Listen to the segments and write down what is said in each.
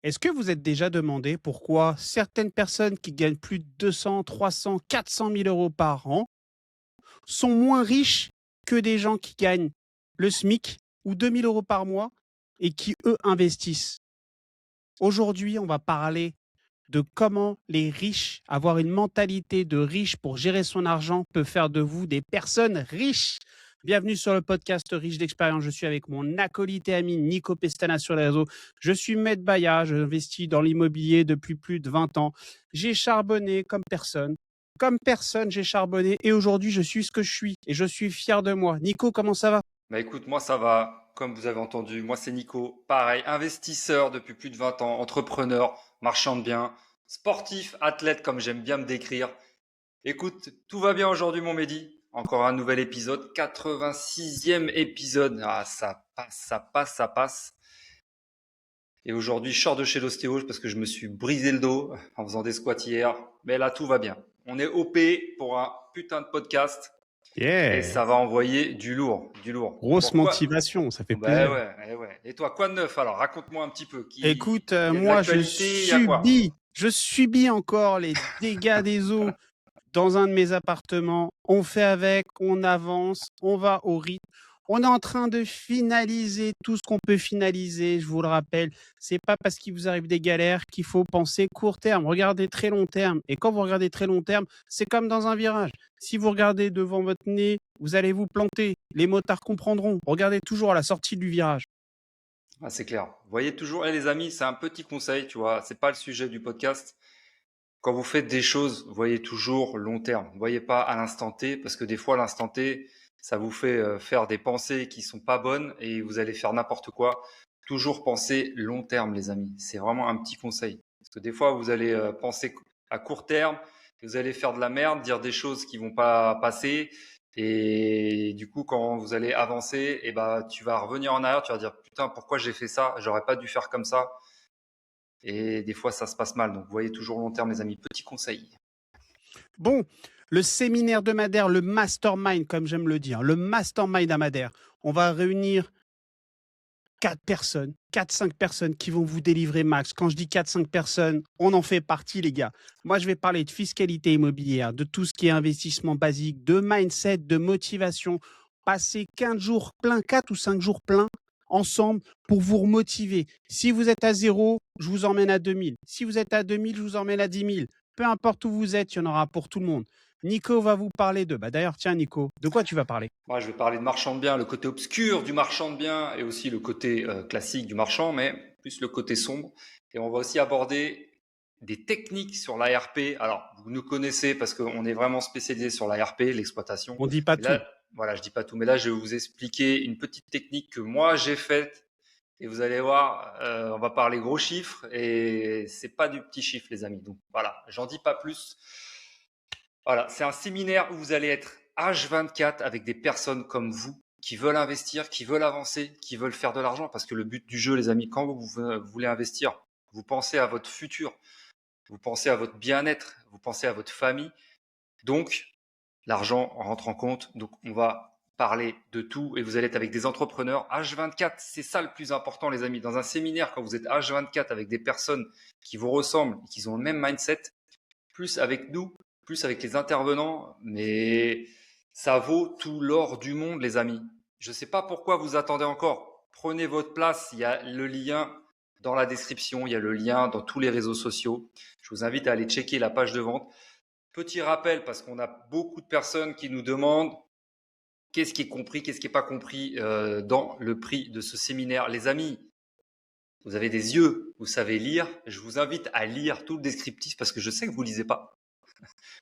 Est-ce que vous êtes déjà demandé pourquoi certaines personnes qui gagnent plus de 200, 300, 400 000 euros par an sont moins riches que des gens qui gagnent le SMIC ou 2 000 euros par mois et qui, eux, investissent? Aujourd'hui, on va parler de comment les riches, avoir une mentalité de riche pour gérer son argent peut faire de vous des personnes riches. Bienvenue sur le podcast Riche d'expérience. Je suis avec mon acolyte et ami Nico Pestana sur les réseaux. Je suis Maître Baya, j'investis dans l'immobilier depuis plus de 20 ans. J'ai charbonné comme personne. Comme personne, j'ai charbonné et aujourd'hui, je suis ce que je suis et je suis fier de moi. Nico, comment ça va? Bah écoute, moi ça va, comme vous avez entendu, moi c'est Nico, pareil, investisseur depuis plus de 20 ans, entrepreneur, marchand de biens, sportif, athlète comme j'aime bien me décrire. Écoute, tout va bien aujourd'hui mon Mehdi, encore un nouvel épisode, 86e épisode, ah ça passe, ça passe, ça passe. Et aujourd'hui je sors de chez l'ostéo parce que je me suis brisé le dos en faisant des squats hier, mais là tout va bien. On est OP pour un putain de podcast et Yeah, ça va envoyer du lourd, du lourd. grosse Pourquoi? motivation, ça fait Ben plaisir. ouais, eh ouais. Et toi, quoi de neuf alors? Raconte-moi un petit peu. Écoute, Il y a de moi, l'actualité, il y a quoi? je subis encore les dégâts des eaux dans un de mes appartements. On fait avec, on avance, on va au rythme. On est en train de finaliser tout ce qu'on peut finaliser. Je vous le rappelle, c'est pas parce qu'il vous arrive des galères qu'il faut penser court terme. Regardez très long terme. Et quand vous regardez très long terme, c'est comme dans un virage. Si vous regardez devant votre nez, vous allez vous planter. Les motards comprendront. Regardez toujours à la sortie du virage. Ah, c'est clair. Voyez toujours, les amis, c'est un petit conseil, tu vois, c'est pas le sujet du podcast. Quand vous faites des choses, voyez toujours long terme. Voyez pas à l'instant T, parce que des fois, l'instant T, ça vous fait faire des pensées qui sont pas bonnes et vous allez faire n'importe quoi. Toujours penser long terme, les amis. C'est vraiment un petit conseil. Parce que des fois, vous allez penser à court terme, vous allez faire de la merde, dire des choses qui vont pas passer. Et du coup, quand vous allez avancer, et ben, tu vas revenir en arrière, tu vas dire, putain, pourquoi j'ai fait ça? J'aurais pas dû faire comme ça. Et des fois, ça se passe mal. Donc, voyez toujours long terme, les amis. Petit conseil. Bon, le séminaire de Madère, le mastermind, comme j'aime le dire, le mastermind à Madère, on va réunir 4 personnes, 4, 5 personnes qui vont vous délivrer max. Quand je dis 4, 5 personnes, on en fait partie, les gars. Moi, je vais parler de fiscalité immobilière, de tout ce qui est investissement basique, de mindset, de motivation. Passer 15 jours pleins, 4 ou 5 jours pleins ensemble pour vous remotiver. Si vous êtes à 0, je vous emmène à 2000. Si vous êtes à 2000, je vous emmène à 10 000. Peu importe où vous êtes, il y en aura pour tout le monde. Nico va vous parler de... D'ailleurs, tiens, Nico, de quoi tu vas parler? Moi, je vais parler de marchand de biens, le côté obscur du marchand de biens et aussi le côté classique du marchand, mais plus le côté sombre. Et on va aussi aborder des techniques sur l'ARP. Alors, vous nous connaissez parce qu'on est vraiment spécialisé sur l'ARP, l'exploitation. On dit pas Mais tout. là, voilà, je dis pas tout, mais là, je vais vous expliquer une petite technique que moi j'ai faite. Et vous allez voir, on va parler gros chiffres et c'est pas du petit chiffre, les amis. Donc voilà, j'en dis pas plus. Voilà, c'est un séminaire où vous allez être H24 avec des personnes comme vous qui veulent investir, qui veulent avancer, qui veulent faire de l'argent. Parce que le but du jeu, les amis, quand vous voulez investir, vous pensez à votre futur, vous pensez à votre bien-être, vous pensez à votre famille. Donc, l'argent rentre en compte. Donc, on va parler de tout et vous allez être avec des entrepreneurs H24. C'est ça le plus important, les amis. Dans un séminaire, quand vous êtes H24 avec des personnes qui vous ressemblent, qui ont le même mindset, plus avec nous, plus avec les intervenants, mais ça vaut tout l'or du monde, les amis. Je ne sais pas pourquoi vous attendez encore. Prenez votre place, il y a le lien dans la description, il y a le lien dans tous les réseaux sociaux. Je vous invite à aller checker la page de vente. Petit rappel, parce qu'on a beaucoup de personnes qui nous demandent qu'est-ce qui est compris, qu'est-ce qui n'est pas compris dans le prix de ce séminaire. Les amis, vous avez des yeux, vous savez lire. Je vous invite à lire tout le descriptif parce que je sais que vous ne lisez pas.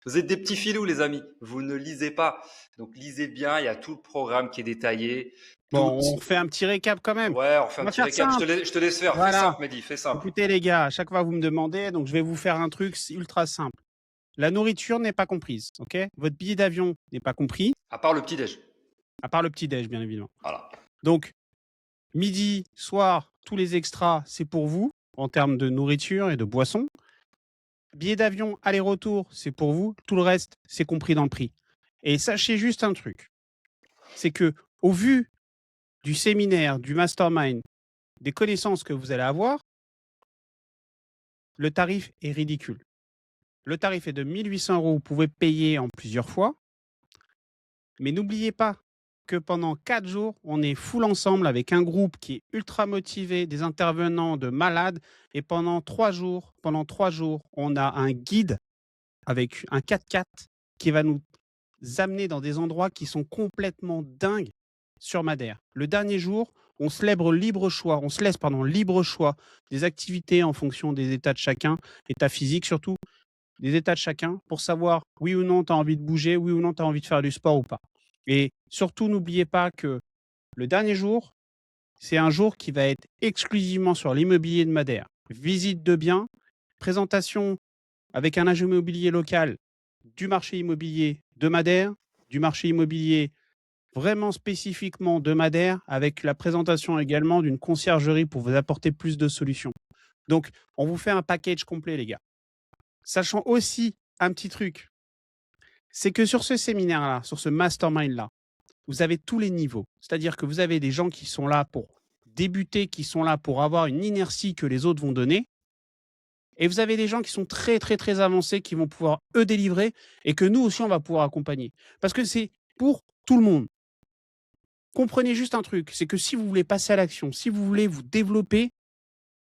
Vous êtes des petits filous, les amis. Vous ne lisez pas. Donc, lisez bien. Il y a tout le programme qui est détaillé. Bon, Tout. on fait un petit récap quand même. Ouais, on fait On un va petit faire récap. simple. Je te laisse faire. Fais Voilà. simple, Mehdi. Fais simple. Écoutez les gars, à chaque fois vous me demandez, donc je vais vous faire un truc ultra simple. La nourriture n'est pas comprise, ok? Votre billet d'avion n'est pas compris, À part le petit-déj. à part le petit-déj, bien évidemment. Voilà. Donc, midi, soir, tous les extras, c'est pour vous, en termes de nourriture et de boisson. Billet d'avion, aller-retour, c'est pour vous. Tout le reste, c'est compris dans le prix. Et sachez juste un truc, c'est que, au vu du séminaire, du mastermind, des connaissances que vous allez avoir, le tarif est ridicule. Le tarif est de 1 800 €. Vous pouvez payer en plusieurs fois. Mais n'oubliez pas que pendant 4 jours, on est full ensemble avec un groupe qui est ultra motivé, des intervenants de malades. Et pendant 3 jours, on a un guide avec un 4x4 qui va nous amener dans des endroits qui sont complètement dingues sur Madère. Le dernier jour, on se laisse libre choix des activités en fonction des états de chacun, état physique surtout, des états de chacun, pour savoir oui ou non tu as envie de bouger, oui ou non tu as envie de faire du sport ou pas. Et surtout, n'oubliez pas que le dernier jour, c'est un jour qui va être exclusivement sur l'immobilier de Madère. Visite de biens, présentation avec un agent immobilier local du marché immobilier de Madère, du marché immobilier vraiment spécifiquement de Madère, avec la présentation également d'une conciergerie pour vous apporter plus de solutions. Donc, on vous fait un package complet, les gars. Sachant aussi un petit truc, c'est que sur ce séminaire-là, sur ce mastermind-là, vous avez tous les niveaux. C'est-à-dire que vous avez des gens qui sont là pour débuter, qui sont là pour avoir une inertie que les autres vont donner. Et vous avez des gens qui sont très, très, très avancés, qui vont pouvoir, eux, délivrer, et que nous aussi, on va pouvoir accompagner. Parce que c'est pour tout le monde. Comprenez juste un truc, c'est que si vous voulez passer à l'action, si vous voulez vous développer,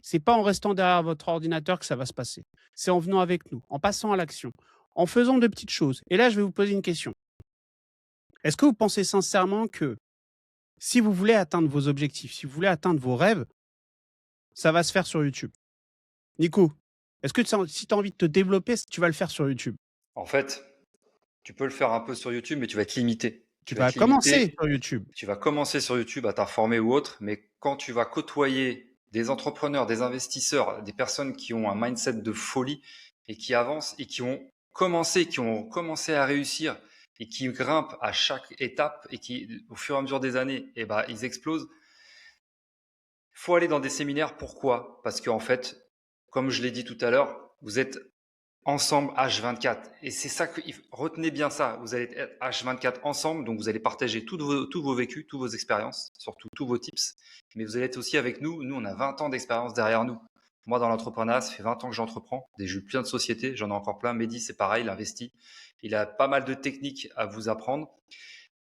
c'est pas en restant derrière votre ordinateur que ça va se passer. C'est en venant avec nous, en passant à l'action, en faisant de petites choses. Et là, je vais vous poser une question. Est-ce que vous pensez sincèrement que si vous voulez atteindre vos objectifs, si vous voulez atteindre vos rêves, ça va se faire sur YouTube? Nico, est-ce que si tu as envie de te développer, tu vas le faire sur YouTube? En fait, tu peux le faire un peu sur YouTube, mais tu vas être limité. Tu vas commencer sur YouTube. Tu vas commencer sur YouTube à t'informer ou autre, mais quand tu vas côtoyer des entrepreneurs, des investisseurs, des personnes qui ont un mindset de folie et qui avancent et qui ont commencé à réussir et qui grimpent à chaque étape et qui, au fur et à mesure des années, ils explosent. Il faut aller dans des séminaires. Pourquoi? Parce qu'en fait, comme je l'ai dit tout à l'heure, vous êtes ensemble H24. Et c'est ça que, retenez bien ça, vous allez être H24 ensemble, donc vous allez partager tous vos vécus, toutes vos expériences, surtout tous vos tips, mais vous allez être aussi avec nous. Nous, on a 20 ans d'expérience derrière nous. Moi, dans l'entrepreneuriat, ça fait 20 ans que j'entreprends. J'ai eu plein de sociétés, j'en ai encore plein. Mehdi, c'est pareil, il investit. Il a pas mal de techniques à vous apprendre.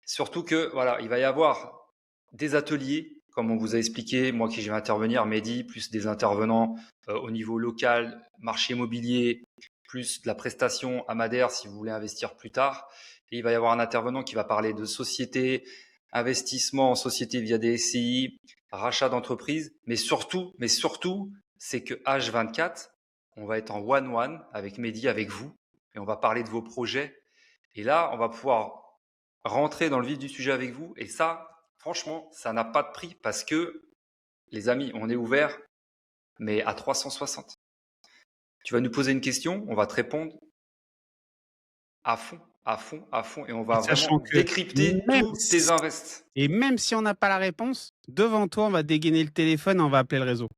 Surtout que, voilà, il va y avoir des ateliers, comme on vous a expliqué, moi qui vais intervenir, Mehdi, plus des intervenants au niveau local, marché immobilier, plus de la prestation à Madère si vous voulez investir plus tard. Et il va y avoir un intervenant qui va parler de société, investissement en société via des SCI, rachat d'entreprise. Mais surtout, c'est que H24, on va être en one-one avec Mehdi, avec vous, et on va parler de vos projets. Et là, on va pouvoir rentrer dans le vif du sujet avec vous. Et ça, franchement, ça n'a pas de prix parce que, les amis, on est ouvert, mais à 360. Tu vas nous poser une question, on va te répondre à fond, et on va Sachant vraiment que décrypter même tous tes invests. Et même si on n'a pas la réponse, devant toi, on va dégainer le téléphone et on va appeler le réseau.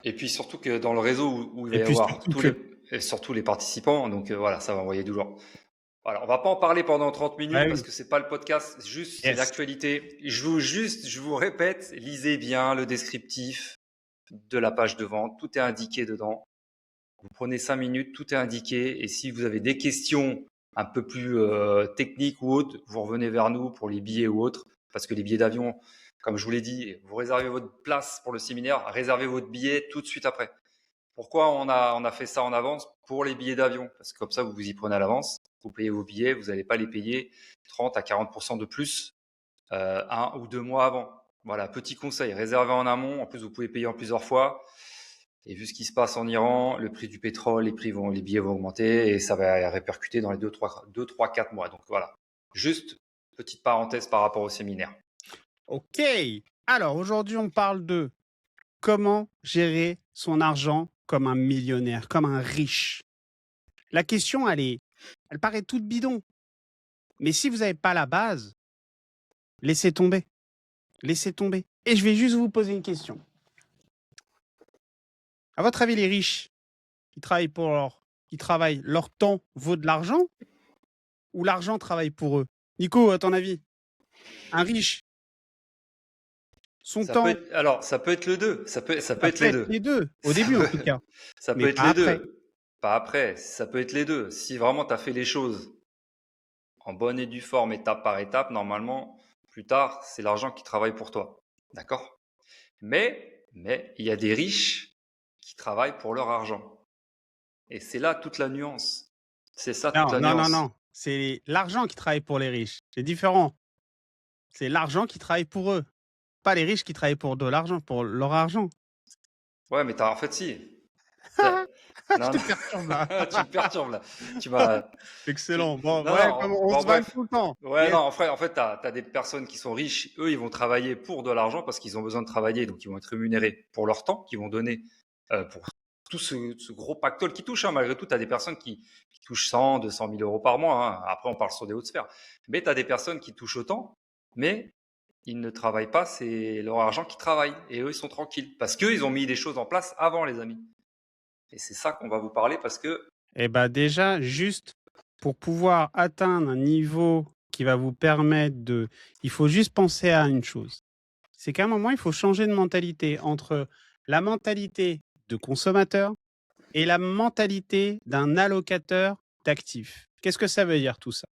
Et puis surtout que dans le réseau où il va Et y puis avoir surtout les participants, donc voilà, ça va envoyer du lourd. Voilà, on va pas en parler pendant 30 minutes Ouais, parce oui. que c'est pas le podcast, c'est Yes. l'actualité. Je vous répète, lisez bien le descriptif de la page de vente, tout est indiqué dedans. Vous prenez 5 minutes, tout est indiqué. Et si vous avez des questions un peu plus techniques ou autres, vous revenez vers nous pour les billets ou autres. Parce que les billets d'avion, comme je vous l'ai dit, vous réservez votre place pour le séminaire, réservez votre billet tout de suite après. Pourquoi on a fait ça en avance? Pour les billets d'avion. Parce que comme ça, vous vous y prenez à l'avance. Vous payez vos billets, vous n'allez pas les payer 30 à 40% de plus 1 ou 2 mois avant. Voilà, petit conseil, réservez en amont. En plus, vous pouvez payer en plusieurs fois. Et vu ce qui se passe en Iran, le prix du pétrole, les billets vont augmenter et ça va répercuter dans les 2, 3, 4 mois. Donc voilà, juste petite parenthèse par rapport au séminaire. Ok. Alors aujourd'hui, on parle de comment gérer son argent comme un millionnaire, comme un riche. La question, elle paraît toute bidon. Mais si vous n'avez pas la base, laissez tomber. Laissez tomber. Et je vais juste vous poser une question. À votre avis, les riches qui travaillent leur temps vaut de l'argent ou l'argent travaille pour eux? Nico, à ton avis, un riche, son temps. Ça peut être le deux. Ça peut Ça être peut les être deux. les 2, au Ça début en peut, tout cas, ça peut mais être pas les après. deux. Pas après. Ça peut être les deux. Si vraiment tu as fait les choses en bonne et due forme, étape par étape, normalement, plus tard, c'est l'argent qui travaille pour toi. D'accord? Mais il y a des riches qui travaillent pour leur argent. Et c'est là toute la nuance. C'est ça toute Non, la non, non, nuance. non, c'est l'argent qui travaille pour les riches, c'est différent. C'est l'argent qui travaille pour eux, pas les riches qui travaillent pour de l'argent, pour leur argent. Ouais, mais en fait, si. T'as- Je Non, te perturbe là. non, tu me perturbes là. Tu m'as. Excellent. Bon, Non, ouais, comme non, on bon, se vanne bref. tout le temps. Ouais, Yes. non, en fait, t'as des personnes qui sont riches. Eux, ils vont travailler pour de l'argent parce qu'ils ont besoin de travailler. Donc, ils vont être rémunérés pour leur temps qu'ils vont donner pour tout ce gros pactole qui touche. Hein. Malgré tout, t'as des personnes qui touchent 100, 200 000 euros par mois. Hein. Après, on parle sur des hautes sphères. Mais t'as des personnes qui touchent autant, mais ils ne travaillent pas. C'est leur argent qui travaille. Et eux, ils sont tranquilles parce qu'ils ont mis des choses en place avant, les amis. Et c'est ça qu'on va vous parler parce que Eh ben déjà, juste pour pouvoir atteindre un niveau qui va vous permettre de... Il faut juste penser à une chose. C'est qu'à un moment, il faut changer de mentalité entre la mentalité de consommateur et la mentalité d'un allocateur d'actifs. Qu'est-ce que ça veut dire tout ça?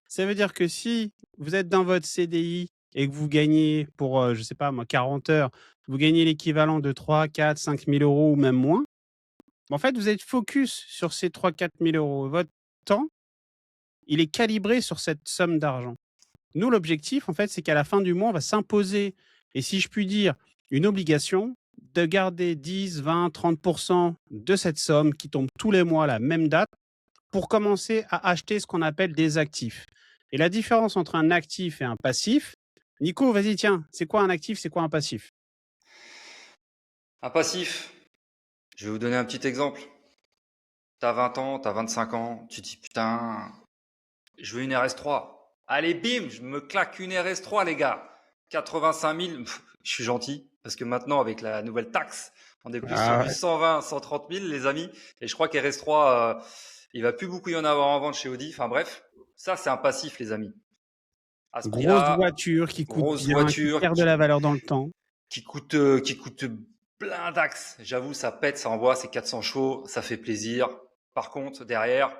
Ça veut dire que si vous êtes dans votre CDI et que vous gagnez pour, je ne sais pas moi, 40 heures, vous gagnez l'équivalent de 3, 4, 5 000 euros ou même moins, en fait, vous êtes focus sur ces 3, 4 000 euros. Votre temps, il est calibré sur cette somme d'argent. Nous, l'objectif, en fait, c'est qu'à la fin du mois, on va s'imposer, et si je puis dire, une obligation de garder 10, 20, 30% de cette somme qui tombe tous les mois à la même date pour commencer à acheter ce qu'on appelle des actifs. Et la différence entre un actif et un passif, Nico, vas-y, tiens, c'est quoi un actif, c'est quoi un passif? un passif, je vais vous donner un petit exemple. T'as 20 ans, t'as 25 ans, tu te dis putain, je veux une RS3. Allez, bim, je me claque une RS3, les gars. 85 000, je suis gentil, parce que maintenant, avec la nouvelle taxe, on est plus sur Ah du ouais. 120, 130 000, les amis. Et je crois qu'RS3, il va plus beaucoup y en avoir en vente chez Audi. Enfin bref, ça, c'est un passif, les amis. À ce Grosse prix-là, voiture qui coûte grosse bien, qui voiture perd de la valeur dans le temps. qui coûte plein d'axes. J'avoue, ça pète, ça envoie, c'est 400 chevaux, ça fait plaisir. Par contre, derrière,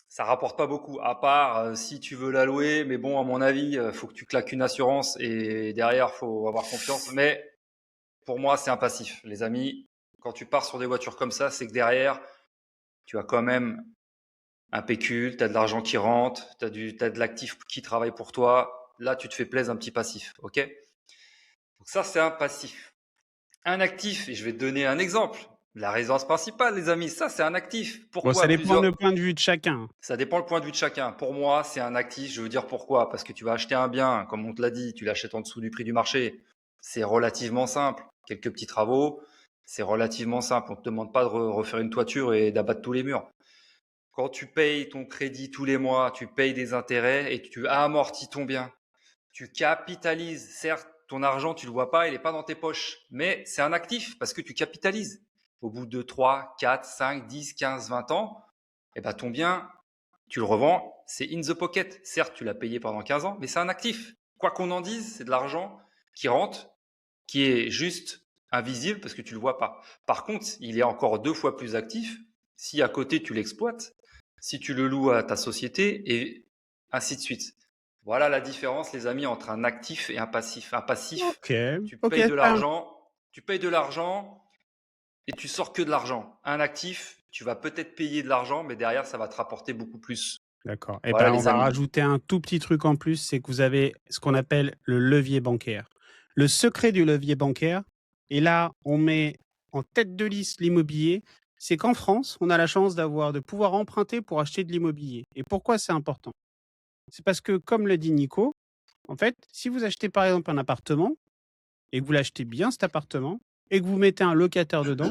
ça rapporte pas beaucoup, à part si tu veux la louer. Mais bon, à mon avis, faut que tu claques une assurance et derrière, faut avoir confiance. Mais pour moi, c'est un passif, les amis. Quand tu pars sur des voitures comme ça, c'est que derrière, tu as quand même un pécule, tu as de l'argent qui rentre, t'as de l'actif qui travaille pour toi. Là, tu te fais plaisir, un petit passif, ok? Donc ça, c'est un passif. Un actif, et je vais te donner un exemple. La résidence principale, les amis, ça, c'est un actif. Bon, ça Pourquoi? dépend du point de vue de chacun. Ça dépend le point de vue de chacun. Pour moi, c'est un actif. Je veux dire pourquoi? Parce que tu vas acheter un bien, comme on te l'a dit, tu l'achètes en dessous du prix du marché. C'est relativement simple. Quelques petits travaux, c'est relativement simple. On ne te demande pas de refaire une toiture et d'abattre tous les murs. Quand tu payes ton crédit tous les mois, tu payes des intérêts et tu amortis ton bien. Tu capitalises. Certes, ton argent, tu le vois pas, il n'est pas dans tes poches, mais c'est un actif parce que tu capitalises. Au bout de 3, 4, 5, 10, 15, 20 ans, eh ben, ton bien, tu le revends, c'est in the pocket. Certes, tu l'as payé pendant 15 ans, mais c'est un actif. Quoi qu'on en dise, c'est de l'argent qui rentre, qui est juste invisible parce que tu ne le vois pas. Par contre, il est encore 2 fois plus actif si à côté tu l'exploites, si tu le loues à ta société et ainsi de suite. Voilà la différence, les amis, entre un actif et un passif. Un passif, Ok, tu ok, payes de l'argent, et tu sors que de l'argent. Un actif, tu vas peut-être payer de l'argent, mais derrière, ça va te rapporter beaucoup plus. d'accord. Eh Voilà, ben, on les va amis. rajouter un tout petit truc en plus, c'est que vous avez ce qu'on appelle le levier bancaire. Le secret du levier bancaire, et là, on met en tête de liste l'immobilier, c'est qu'en France, on a la chance de pouvoir emprunter pour acheter de l'immobilier. Et pourquoi c'est important? C'est parce que, comme le dit Nico, en fait, si vous achetez par exemple un appartement, et que vous l'achetez bien cet appartement, et que vous mettez un locataire dedans,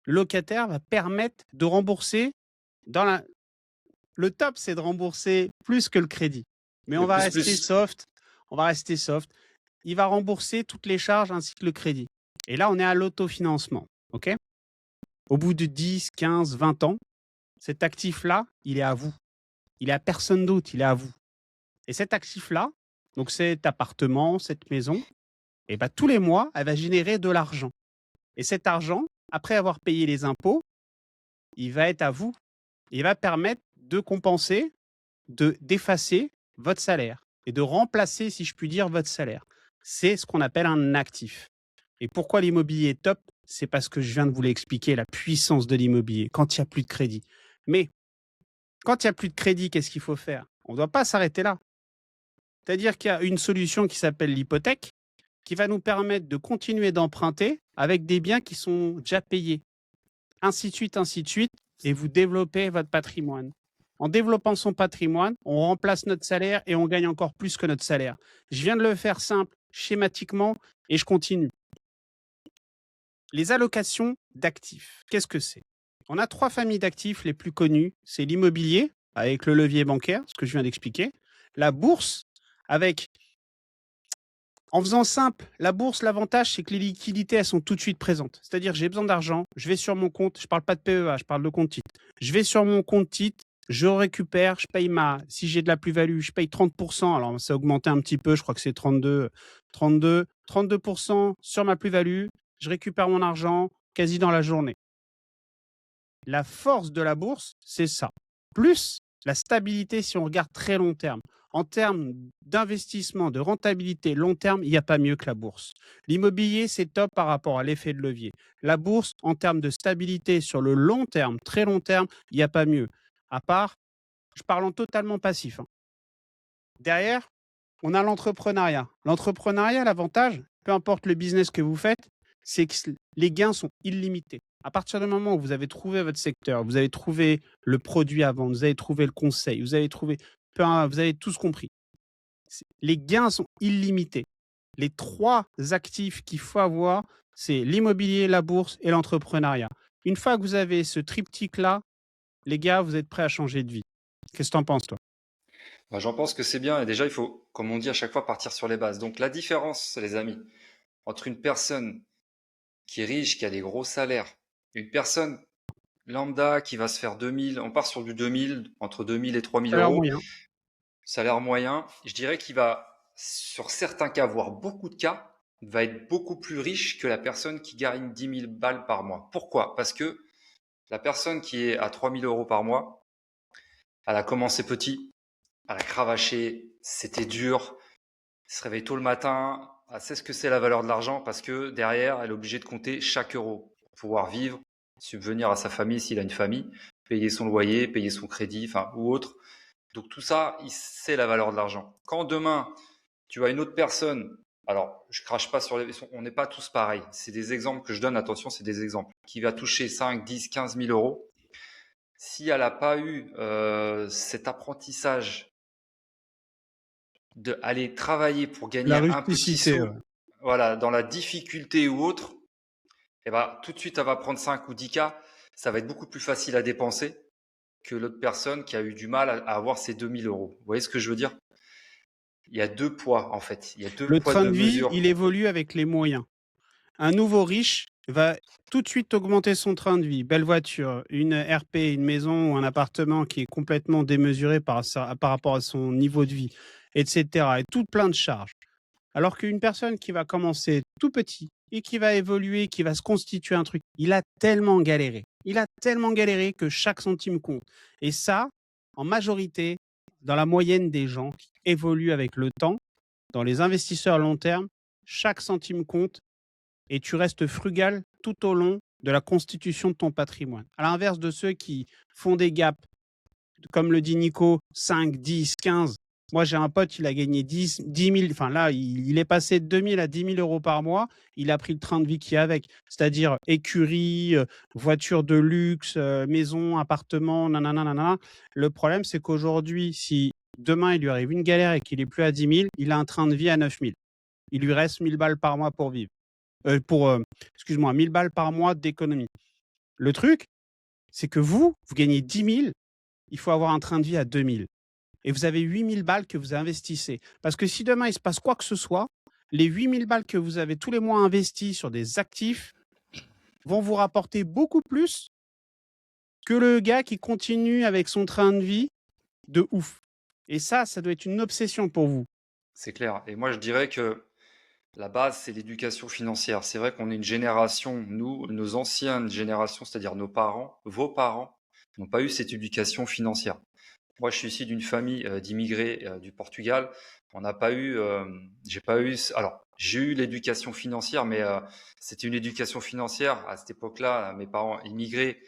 le locataire va permettre de rembourser dans la, le top, c'est de rembourser plus que le crédit. Mais on Le va plus rester plus. soft. On va rester soft. Il va rembourser toutes les charges ainsi que le crédit. Et là, on est à l'autofinancement. OK? Au bout de 10, 15, 20 ans, cet actif-là, il est à vous. Il est à personne d'autre, il est à vous. Et cet actif-là, donc cet appartement, cette maison, Et bah, tous les mois, elle va générer de l'argent. Et cet argent, après avoir payé les impôts, il va être à vous. Il va permettre de compenser, d'effacer votre salaire et de remplacer, si je puis dire, votre salaire. C'est ce qu'on appelle un actif. Et pourquoi l'immobilier est top? C'est parce que je viens de vous l'expliquer, la puissance de l'immobilier, quand il n'y a plus de crédit. Mais quand il n'y a plus de crédit, qu'est-ce qu'il faut faire? On ne doit pas s'arrêter là. C'est-à-dire qu'il y a une solution qui s'appelle l'hypothèque, qui va nous permettre de continuer d'emprunter avec des biens qui sont déjà payés. Ainsi de suite, et vous développez votre patrimoine. En développant son patrimoine, on remplace notre salaire et on gagne encore plus que notre salaire. Je viens de le faire simple, schématiquement, et je continue. Les allocations d'actifs, qu'est-ce que c'est? On a 3 familles d'actifs les plus connues. C'est l'immobilier, avec le levier bancaire, ce que je viens d'expliquer. La bourse, avec... En faisant simple, la bourse, l'avantage, c'est que les liquidités, elles sont tout de suite présentes. C'est-à-dire, j'ai besoin d'argent, je vais sur mon compte, je ne parle pas de PEA, je parle de compte titre. Je vais sur mon compte titre, je récupère, je paye si j'ai de la plus-value, je paye 30%. Alors, ça a augmenté un petit peu, je crois que c'est 32% sur ma plus-value. Je récupère mon argent quasi dans la journée. La force de la bourse, c'est ça. Plus la stabilité si on regarde très long terme. En termes d'investissement, de rentabilité long terme, il n'y a pas mieux que la bourse. L'immobilier, c'est top par rapport à l'effet de levier. La bourse, en termes de stabilité sur le long terme, très long terme, il n'y a pas mieux. À part, je parle en totalement passif. Derrière, on a l'entrepreneuriat. L'entrepreneuriat, l'avantage, peu importe le business que vous faites, c'est que les gains sont illimités. À partir du moment où vous avez trouvé votre secteur, vous avez trouvé le produit à vendre, vous avez trouvé le conseil, vous avez tous compris. Les gains sont illimités. Les 3 actifs qu'il faut avoir, c'est l'immobilier, la bourse et l'entrepreneuriat. Une fois que vous avez ce triptyque-là, les gars, vous êtes prêts à changer de vie. Qu'est-ce que tu en penses, toi? Bah, j'en pense que c'est bien. Et déjà, il faut, comme on dit à chaque fois, partir sur les bases. Donc, la différence, les amis, entre une personne qui est riche, qui a des gros salaires, une personne lambda qui va se faire 2000, on part sur du 2000, entre 2000 et 3000 Salaire euros, moyen. salaire moyen, je dirais qu'il va, sur certains cas, voire beaucoup de cas, va être beaucoup plus riche que la personne qui gagne 10 000 balles par mois. Pourquoi? Parce que la personne qui est à 3000 euros par mois, elle a commencé petit, elle a cravaché, c'était dur, elle se réveille tôt le matin, elle sait ce que c'est la valeur de l'argent parce que derrière, elle est obligée de compter chaque euro pour pouvoir vivre, subvenir à sa famille s'il a une famille, payer son loyer, payer son crédit, enfin, ou autre. Donc tout ça, c'est la valeur de l'argent. Quand demain, tu as une autre personne, alors je crache pas sur les... On n'est pas tous pareils. C'est des exemples que je donne, attention, c'est des exemples. Qui va toucher 5, 10, 15 000 euros. Si elle n'a pas eu cet apprentissage d'aller travailler pour La gagner un petit rusticité. sou, voilà, dans la difficulté ou autre, eh ben, tout de suite, elle va prendre 5 ou 10 cas. Ça va être beaucoup plus facile à dépenser que l'autre personne qui a eu du mal à avoir ses 2000 euros. Vous voyez ce que je veux dire? Il y a 2 poids, en fait. Il y a 2 Le poids, train 2 de vie, mesures. il évolue avec les moyens. Un nouveau riche va tout de suite augmenter son train de vie. Belle voiture, une RP, une maison ou un appartement qui est complètement démesuré par rapport à son niveau de vie, etc. Et tout plein de charges. Alors qu'une personne qui va commencer tout petit et qui va évoluer, qui va se constituer un truc, il a tellement galéré. Il a tellement galéré que chaque centime compte. Et ça, en majorité, dans la moyenne des gens qui évoluent avec le temps, dans les investisseurs long terme, chaque centime compte et tu restes frugal tout au long de la constitution de ton patrimoine. À l'inverse de ceux qui font des gaps, comme le dit Nico, 5, 10, 15. Moi, j'ai un pote, il a gagné 10 000, enfin là, il est passé de 2 000 à 10 000 euros par mois. Il a pris le train de vie qui est avec, c'est-à-dire écurie, voiture de luxe, maison, appartement, nanana, nanana. Le problème, c'est qu'aujourd'hui, si demain il lui arrive une galère et qu'il n'est plus à 10 000, il a un train de vie à 9 000. Il lui reste 1 000 balles par mois pour vivre. Excuse-moi, 1 000 balles par mois d'économie. Le truc, c'est que vous gagnez 10 000, il faut avoir un train de vie à 2 000. Et vous avez 8 000 balles que vous investissez. Parce que si demain, il se passe quoi que ce soit, les 8 000 balles que vous avez tous les mois investis sur des actifs vont vous rapporter beaucoup plus que le gars qui continue avec son train de vie de ouf. Et ça doit être une obsession pour vous. C'est clair. Et moi, je dirais que La base, c'est l'éducation financière. C'est vrai qu'on est une génération, nous, nos anciennes générations, c'est-à-dire nos parents, vos parents, n'ont pas eu cette éducation financière. Moi, je suis issu d'une famille d'immigrés du Portugal. On n'a pas eu, j'ai pas eu, alors j'ai eu l'éducation financière, mais c'était une éducation financière à cette époque-là. Mes parents immigrés,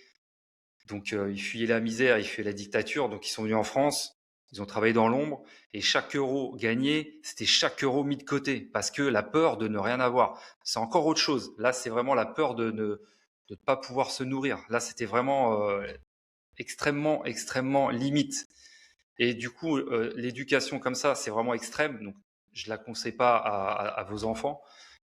donc ils fuyaient la misère, ils fuyaient la dictature, donc ils sont venus en France. Ils ont travaillé dans l'ombre et chaque euro gagné, c'était chaque euro mis de côté parce que la peur de ne rien avoir. C'est encore autre chose. Là, c'est vraiment la peur de ne pas pouvoir se nourrir. Là, c'était vraiment extrêmement, extrêmement limite. Et du coup, l'éducation comme ça, c'est vraiment extrême. Donc, je ne la conseille pas à vos enfants.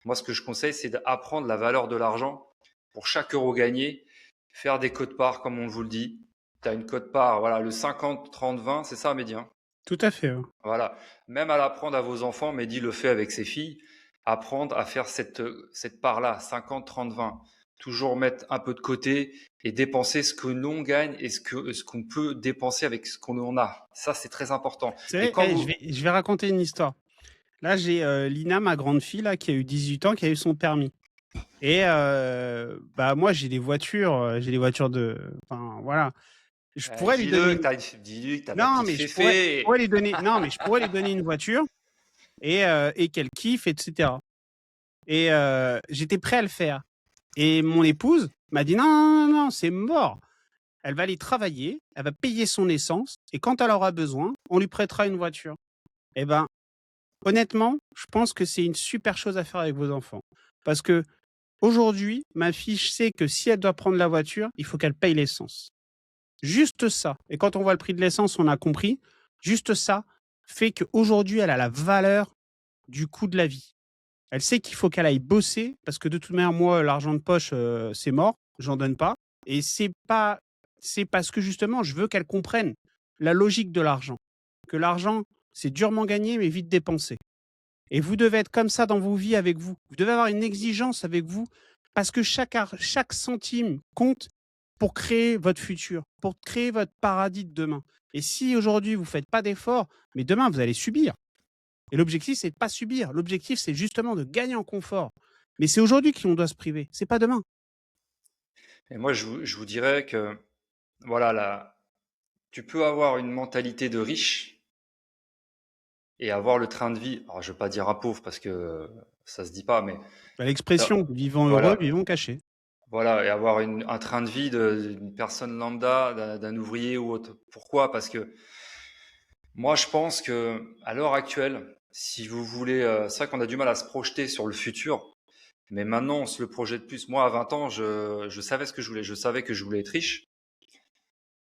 Moi, ce que je conseille, c'est d'apprendre la valeur de l'argent pour chaque euro gagné, faire des cotes-parts, comme on vous le dit. Tu as une cote-part, voilà, le 50, 30, 20, c'est ça, Mehdi, hein. Tout à fait. Ouais. Voilà. Même à l'apprendre à vos enfants, Mehdi le fait avec ses filles, apprendre à faire cette part-là, 50, 30, 20. Toujours mettre un peu de côté et dépenser ce que l'on gagne et ce qu'on peut dépenser avec ce qu'on en a. Ça, c'est très important. C'est Et vrai, quand je vais raconter une histoire. Là, j'ai Lina, ma grande fille, là, qui a eu 18 ans, qui a eu son permis. Et bah moi, j'ai des voitures de. Enfin, voilà. Je pourrais lui donner. dis-lui que t'as de la Non, petite mais je féfé. pourrais lui donner. Non, mais je pourrais lui donner une voiture et qu'elle kiffe, etc. Et j'étais prêt à le faire. Et mon épouse m'a dit non, non, non, non, c'est mort. Elle va aller travailler, elle va payer son essence, et quand elle aura besoin, on lui prêtera une voiture. Eh ben, honnêtement, je pense que c'est une super chose à faire avec vos enfants. Parce que aujourd'hui, ma fille sait que si elle doit prendre la voiture, il faut qu'elle paye l'essence. Juste ça. Et quand on voit le prix de l'essence, on a compris. Juste ça fait qu'aujourd'hui, elle a la valeur du coût de la vie. Elle sait qu'il faut qu'elle aille bosser parce que de toute manière, moi, l'argent de poche, c'est mort. J'en donne pas. Et c'est parce que justement, je veux qu'elle comprenne la logique de l'argent. Que l'argent, c'est durement gagné, mais vite dépensé. Et vous devez être comme ça dans vos vies avec vous. Vous devez avoir une exigence avec vous parce que chaque centime compte pour créer votre futur, pour créer votre paradis de demain. Et si aujourd'hui vous ne faites pas d'efforts, mais demain vous allez subir. Et l'objectif, c'est de ne pas subir. L'objectif, c'est justement de gagner en confort. Mais c'est aujourd'hui qu'on doit se priver, c'est pas demain. Et moi, je vous dirais que, voilà, là, tu peux avoir une mentalité de riche et avoir le train de vie. Alors, je ne veux pas dire un pauvre parce que ça se dit pas, mais Bah, l'expression vivant heureux, voilà, vivant caché. voilà, et avoir un train de vie d'une personne lambda, d'un ouvrier ou autre. Pourquoi? Parce que moi, je pense que à l'heure actuelle, si vous voulez, c'est vrai qu'on a du mal à se projeter sur le futur, mais maintenant, on se le projette plus. Moi, à 20 ans, je savais ce que je voulais. Je savais que je voulais être riche.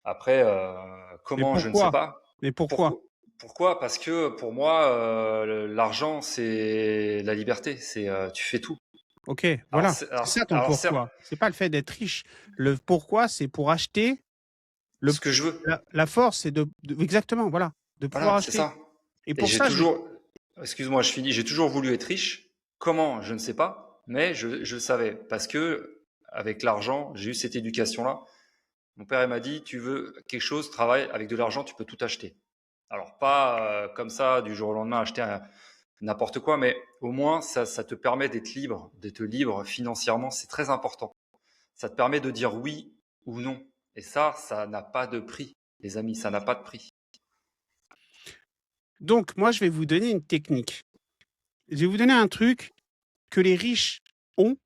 Après, Mais comment, je ne sais pourquoi? pas. Mais pourquoi? Pourquoi? Pourquoi? Parce que pour moi, l'argent, c'est la liberté. C'est tu fais tout. Ok, voilà. Alors, C'est ça ton alors, certes, pourquoi. C'est pas le fait d'être riche. Le pourquoi, c'est pour acheter. Le, ce que je veux. la force, c'est exactement, voilà, de pouvoir Voilà, c'est acheter. ça. Et Et pour j'ai ça, toujours, excuse-moi, je finis, j'ai toujours voulu être riche. Comment? Je ne sais pas, mais je savais. Parce que, avec l'argent, j'ai eu cette éducation-là. Mon père, il m'a dit, tu veux quelque chose, travaille, avec de l'argent, tu peux tout acheter. Alors, pas comme ça, du jour au lendemain, acheter n'importe quoi, mais au moins, ça te permet d'être libre financièrement. C'est très important. Ça te permet de dire oui ou non. Et ça n'a pas de prix, les amis, ça n'a pas de prix. donc moi, je vais vous donner une technique. Je vais vous donner un truc que les riches ont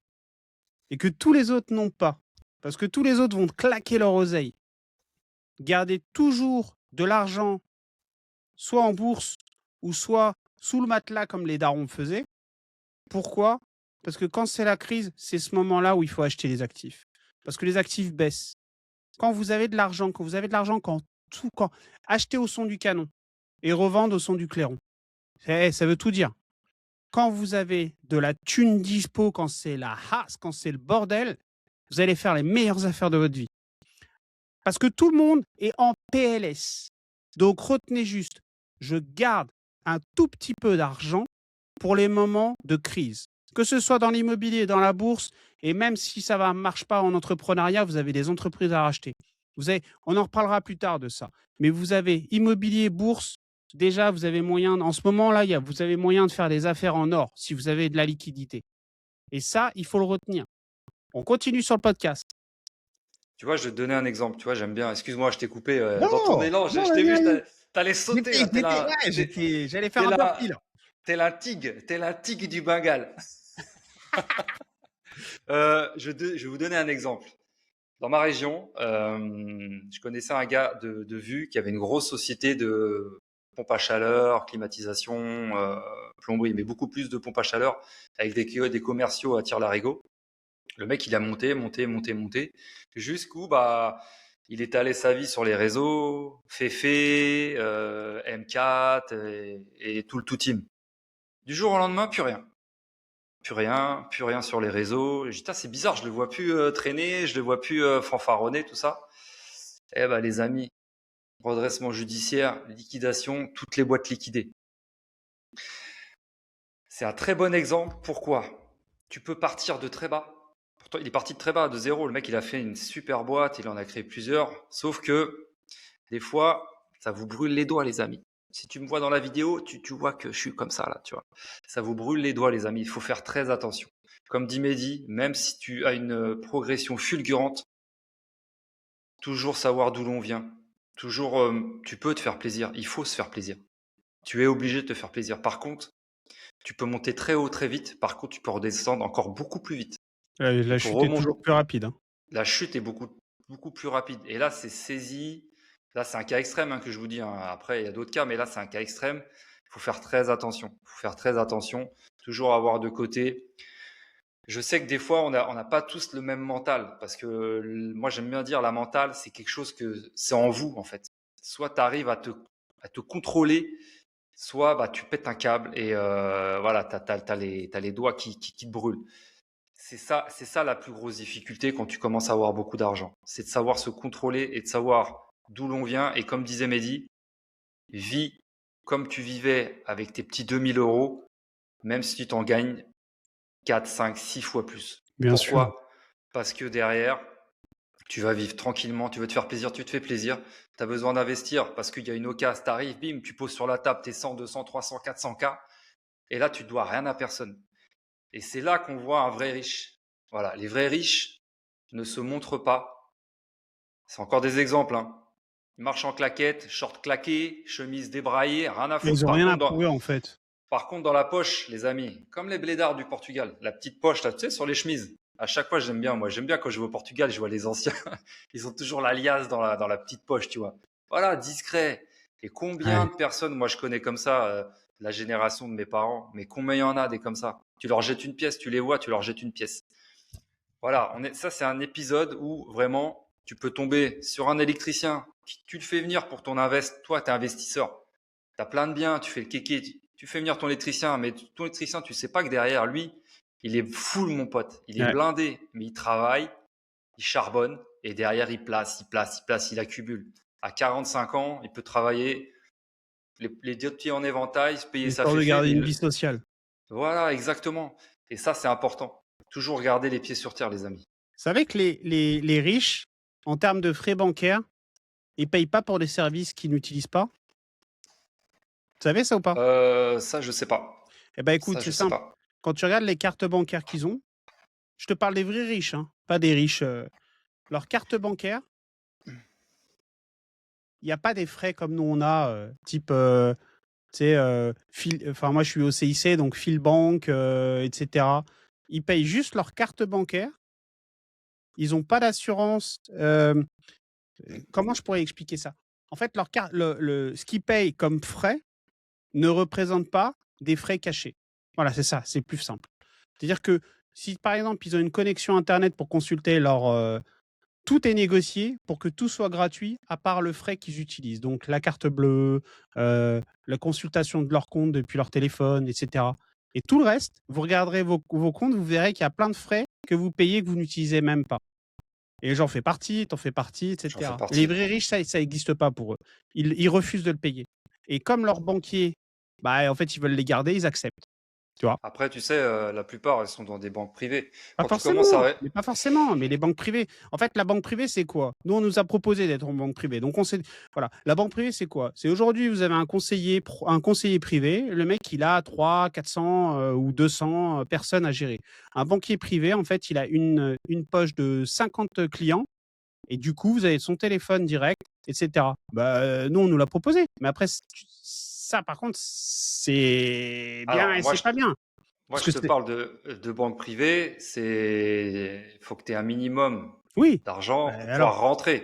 et que tous les autres n'ont pas. Parce que tous les autres vont claquer leur oseille. Gardez toujours de l'argent, soit en bourse ou soit sous le matelas comme les darons faisaient. Pourquoi? Parce que quand c'est la crise, c'est ce moment-là où il faut acheter les actifs. Parce que les actifs baissent. Quand vous avez de l'argent, quand achetez au son du canon et revendre au son du clairon. Ça veut tout dire. Quand vous avez de la thune dispo, quand c'est la hasse, quand c'est le bordel, vous allez faire les meilleures affaires de votre vie. Parce que tout le monde est en PLS. Donc retenez juste, je garde un tout petit peu d'argent pour les moments de crise. Que ce soit dans l'immobilier, dans la bourse, et même si ça ne marche pas en entrepreneuriat, vous avez des entreprises à racheter. On en reparlera plus tard de ça. Mais vous avez immobilier, bourse, déjà, vous avez moyen, en ce moment-là, vous avez moyen de faire des affaires en or si vous avez de la liquidité. Et ça, il faut le retenir. On continue sur le podcast. Tu vois, je vais te donner un exemple. Tu vois, j'aime bien. Excuse-moi, je t'ai coupé dans ton Non, élan. non, Je t'ai vas-y, vu, vas-y. t'allais sauter là. J'allais faire T'es un burpee la, là. t'es la tigre du Bengale. Je vais vous donner un exemple. Dans ma région, je connaissais un gars de Vue qui avait une grosse société de pompes à chaleur, climatisation, plomberie, mais beaucoup plus de pompes à chaleur avec des commerciaux à Tire-Larigot. Le mec, il a monté, jusqu'où il étalait sa vie sur les réseaux, Féfé, M4 et tout le tout team. Du jour au lendemain, plus rien. Plus rien sur les réseaux. J'ai dit, c'est bizarre, je le vois plus traîner, je le vois plus fanfaronner, tout ça. Eh ben, les amis, redressement judiciaire, liquidation, toutes les boîtes liquidées. C'est un très bon exemple. Pourquoi? Tu peux partir de très bas. Pourtant, il est parti de très bas, de zéro. Le mec, il a fait une super boîte, il en a créé plusieurs. Sauf que des fois, ça vous brûle les doigts, les amis. Si tu me vois dans la vidéo, tu vois que je suis comme ça, là, tu vois. Ça vous brûle les doigts, les amis. Il faut faire très attention. Comme dit Mehdi, même si tu as une progression fulgurante, toujours savoir d'où l'on vient. Toujours, tu peux te faire plaisir. Il faut se faire plaisir. Tu es obligé de te faire plaisir. Par contre, tu peux monter très haut très vite. Par contre, tu peux redescendre encore beaucoup plus vite. Et La pour chute est toujours plus rapide. Hein. la chute est beaucoup plus rapide. Et là, c'est saisi. Là, c'est un cas extrême que je vous dis. Après, il y a d'autres cas, mais là, c'est un cas extrême. Il faut faire très attention. Il faut faire très attention. Toujours avoir de côté. Je sais que des fois, on n'a pas tous le même mental. Parce que moi, j'aime bien dire la mentale, c'est quelque chose que c'est en vous, en fait. Soit tu arrives à te contrôler, soit tu pètes un câble et voilà, tu as les doigts qui te brûlent. C'est ça la plus grosse difficulté quand tu commences à avoir beaucoup d'argent. C'est de savoir se contrôler et de savoir d'où l'on vient. Et comme disait Mehdi, vis comme tu vivais avec tes petits 2000 euros, même si tu t'en gagnes 4, 5, 6 fois plus. Bien sûr. Pourquoi? Parce que derrière, tu vas vivre tranquillement, tu veux te faire plaisir, tu te fais plaisir. Tu as besoin d'investir parce qu'il y a une occasion, t'arrives, bim, tu poses sur la table tes 100, 200, 300, 400 K. Et là, tu ne dois rien à personne. Et c'est là qu'on voit un vrai riche. Voilà, les vrais riches ne se montrent pas. C'est encore des exemples. Hein. Ils marchent en claquette, short claqué, chemise débraillée, rien à foutre. Ils ont rien à prouver en fait. Par contre, dans la poche, les amis, comme les blédards du Portugal, la petite poche, là, tu sais, sur les chemises. À chaque fois, j'aime bien. Moi, j'aime bien quand je vais au Portugal, je vois les anciens. Ils ont toujours la liasse dans la petite poche, tu vois. Voilà, discret. Et combien de personnes, moi, je connais comme ça, la génération de mes parents, mais combien il y en a des comme ça? Tu leur jettes une pièce, tu les vois, tu leur jettes une pièce. Voilà, ça, c'est un épisode où vraiment, tu peux tomber sur un électricien qui tu le fais venir pour ton invest. Toi, tu es investisseur. Tu as plein de biens, tu fais le kéké, tu fais venir ton électricien, mais ton électricien, tu sais pas que derrière lui, il est full, mon pote. Il est blindé, mais il travaille, il charbonne, et derrière, il place, il accumule. À 45 ans, il peut travailler les deux pieds en éventail, se payer sa Histoire de féfé. garder une vie sociale. Voilà, exactement. Et ça, c'est important. Toujours garder les pieds sur terre, les amis. Vous savez que les riches, en termes de frais bancaires, ils ne payent pas pour des services qu'ils n'utilisent pas. Vous savez ça ou pas? Ça, je sais pas. Eh ben écoute, c'est simple. Quand tu regardes les cartes bancaires qu'ils ont, je te parle des vrais riches, hein, pas des riches. Leurs cartes bancaires, il n'y a pas des frais comme nous on a, type, tu sais, enfin moi je suis au CIC, donc Philbank, etc. Ils payent juste leur carte bancaire. Ils n'ont pas d'assurance. Comment je pourrais expliquer ça? En fait, leur carte, ce qu'ils payent comme frais ne représente pas des frais cachés. Voilà, c'est ça, c'est plus simple. C'est-à-dire que si, par exemple, ils ont une connexion Internet pour consulter leur... tout est négocié pour que tout soit gratuit, à part le frais qu'ils utilisent. Donc, la carte bleue, la consultation de leur compte depuis leur téléphone, etc. Et tout le reste, vous regarderez vos comptes, vous verrez qu'il y a plein de frais que vous payez que vous n'utilisez même pas. Et j'en fais partie, t'en fais partie, etc. Les vrais riches, ça n'existe pas pour eux. Ils refusent de le payer. Et comme leurs banquiers, en fait, ils veulent les garder, ils acceptent. tu vois. Après, tu sais, la plupart, elles sont dans des banques privées. Pas Quand tu commences forcément, à... mais pas forcément, mais les banques privées. En fait, la banque privée, c'est quoi? Nous, on nous a proposé d'être en banque privée. Donc, on sait, voilà. La banque privée, c'est quoi? C'est aujourd'hui, vous avez un conseiller privé. Le mec, il a 300, 400 ou 200 personnes à gérer. Un banquier privé, en fait, il a une poche de 50 clients. Et du coup, vous avez son téléphone direct, etc. Bah, nous, on nous l'a proposé. Mais après, ça, par contre, c'est bien Alors, et c'est pas bien. moi, Parce je que te c'est, parle de banque privée. Il faut que tu aies un minimum oui. d'argent pour Alors, pouvoir rentrer.